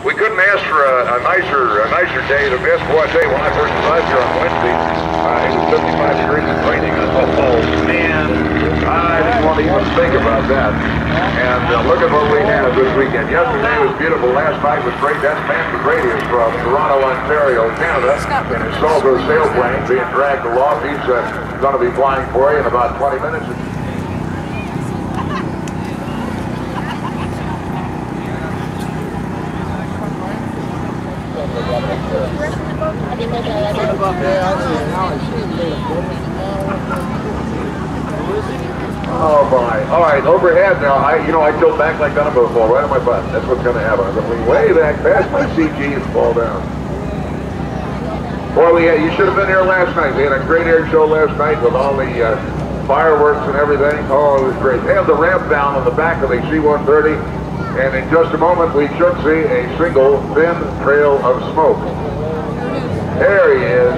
We couldn't ask for a nicer day to miss. Boy, I tell you, when I first arrived here on Wednesday, it was 55 degrees and raining. Oh, man. I didn't want to even think about that. And look at what we had this weekend. Yesterday was beautiful. Last night was great. That's Manfred Radius from Toronto, Ontario, Canada. And his Salvo sailplane being dragged aloft. He's going to be flying for you in about 20 minutes. Oh my! All right, overhead now. I tilt back like that before, right on my butt. That's what's going to happen. I'm going to lean way back past my CG and fall down. Boy, you should have been here last night. We had a great air show last night with all the fireworks and everything. Oh, it was great. They have the ramp down on the back of the C-130, and in just a moment we should see a single thin trail of smoke. There he is.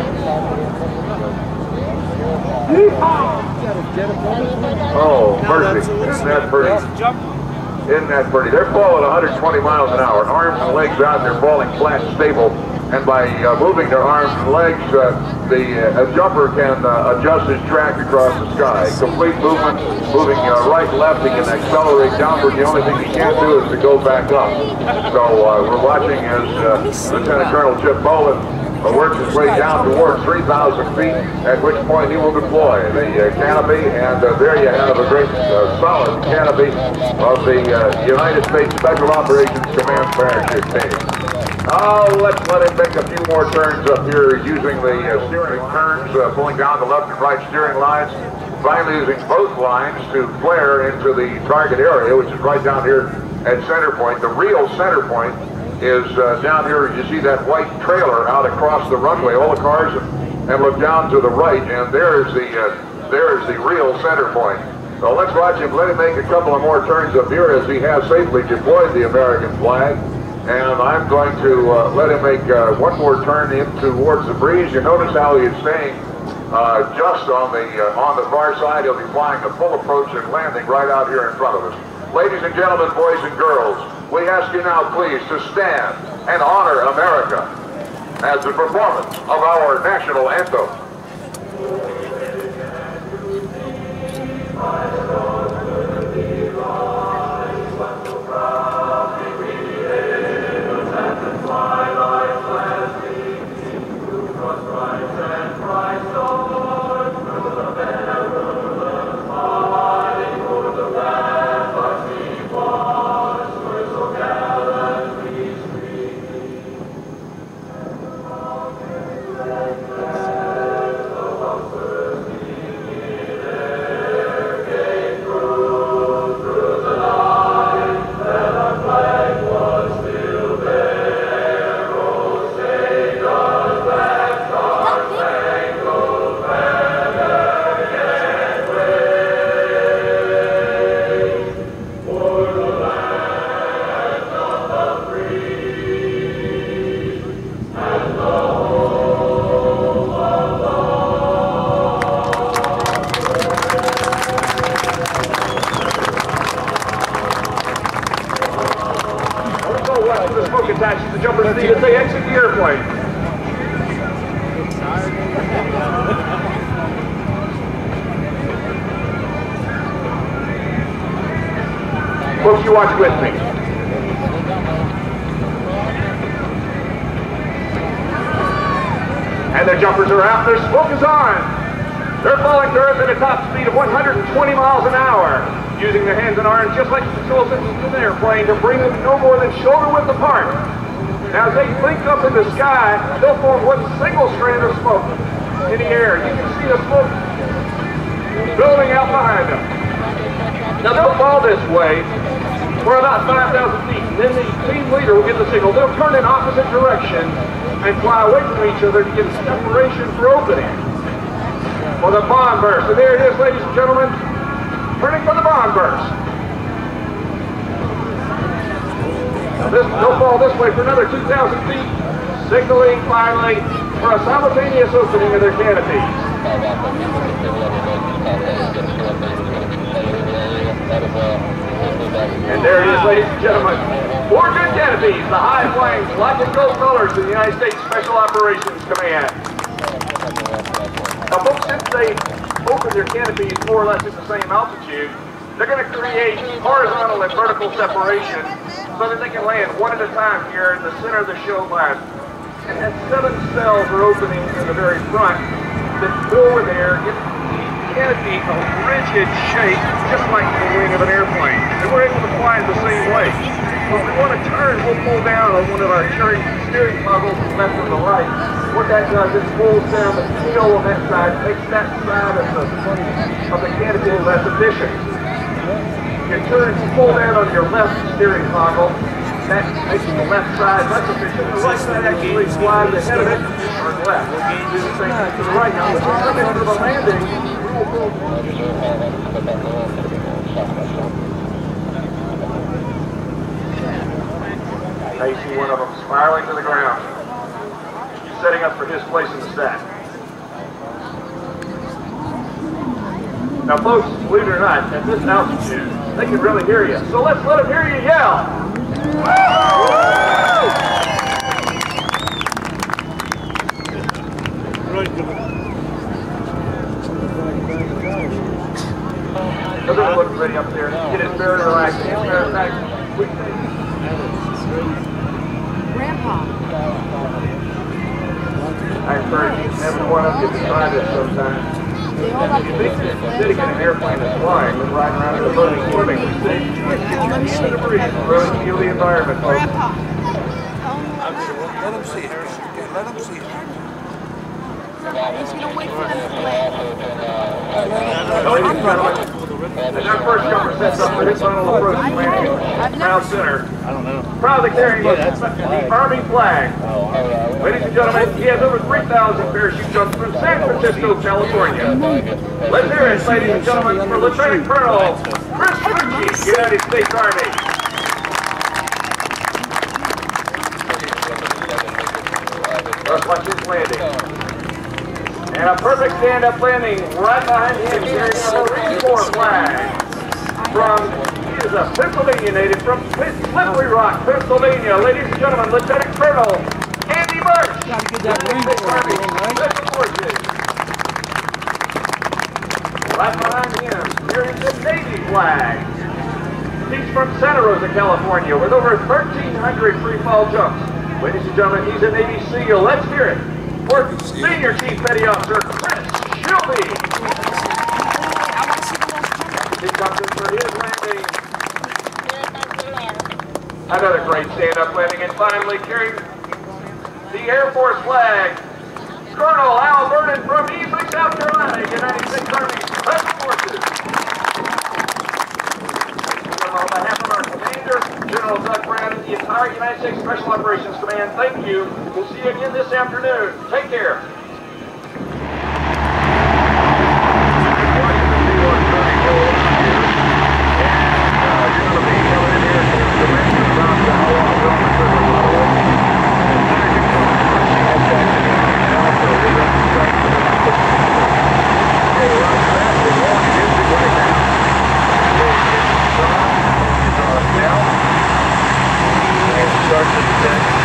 Oh, mercy. Isn't that pretty? Isn't that pretty? They're falling 120 miles an hour. Arms and legs out, they're falling flat and stable. And by moving their arms and legs, a jumper can adjust his track across the sky. Complete movement, moving right, left, he can accelerate downward. The only thing he can't do is to go back up. So we're watching as Lieutenant Colonel Chip Bowen works his way down towards 3,000 feet, at which point he will deploy the canopy, and there you have a great solid canopy of the United States Special Operations Command parachute team. Oh, let's let him make a few more turns up here using the steering turns, pulling down the left and right steering lines, finally using both lines to flare into the target area, which is right down here at center point. The real center point is down here. You see that white trailer out across the runway, all the cars, and look down to the right, and there's the real center point. So let's watch him. Let him make a couple of more turns up here as he has safely deployed the American flag. And I'm going to let him make one more turn in towards the breeze. You notice how he is staying just on the far side. He'll be flying a full approach and landing right out here in front of us. Ladies and gentlemen, boys and girls, we ask you now, please, to stand and honor America as the performance of our national anthem. The jumpers need as they exit the airplane. Folks, you watch with me. And their jumpers are out, their smoke is on. They're falling to earth at a top speed of 120 miles an hour, using their hands and arms just like the control systems in an airplane to bring them no more than shoulder width apart. Now as they blink up in the sky, they'll form one single strand of smoke in the air. You can see the smoke building out behind them. Now they'll fall this way for about 5,000 feet, and then the team leader will get the signal. They'll turn in opposite directions and fly away from each other to get separation for opening. For the bomb burst. And there it is, ladies and gentlemen, turning for the bomb burst. They'll fall this way for another 2,000 feet, signaling finally for a simultaneous opening of their canopies. And there it is, ladies and gentlemen, 4 good canopies. canopies, the high-flying black and gold colors of the United States Special Operations Command. Now, folks, since they open their canopies more or less at the same altitude, they're going to create horizontal and vertical separation so that they can land one at a time here in the center of the show glass. And 7 cells are opening in the very front that forward there give the canopy a rigid shape, just like the wing of an airplane. And we're able to fly it the same way. So if we want to turn, we'll pull down on one of our steering toggles to the left or the right. What that does is pulls down the tail on that side, makes that side of the canopy less efficient. You turn, pull down on your left steering toggle. That makes the left side less efficient. The right side actually slides ahead of it or left. Do the same thing to the right. Now, let's come in for the landing. Now you see one of them spiraling to the ground, setting up for his place in the stack. Now, folks, believe it or not, at this altitude, they can really hear you. So let's let them hear you yell. Doesn't look pretty up there. It is very relaxed. As a matter of fact, Grandpa. I encourage everyone of you to try this sometime. If you think that sitting in an airplane that's flying and riding around in a boat and swimming, really feel the environment, folks. Let them see it. Let them see it. He's going to wait for them to land. Ladies and gentlemen, as our first comer sets up for his final approach to landing at Mount Center, proudly carrying the Army flag. Ladies and gentlemen, he has over 3,000 parachute jumps from San Francisco, California. Let's hear it, ladies and gentlemen, for Lieutenant Colonel Chris Ritchie, United States Army. Let's watch his landing. And a perfect stand-up landing right behind him, carrying a Marine Corps flag. He is a Pennsylvania native from Slippery Rock, Pennsylvania. Ladies and gentlemen, Lieutenant Colonel Andy Marsh, United States Army Special Forces. Right behind him, carrying the Navy flag. He's from Santa Rosa, California, with over 1,300 free-fall jumps. Ladies and gentlemen, he's a Navy SEAL. Let's hear it for Senior Chief Petty Officer Chris Shelby. He comes in for his landing. Another great stand-up landing, and finally carrying the Air Force flag, Colonel Al Vernon from Easley, South Carolina, United States Army Special Forces. On behalf of our commander, General Doug Brown, and the entire United States Special Operations Command, thank you. We'll see you again this afternoon. Take care. Start to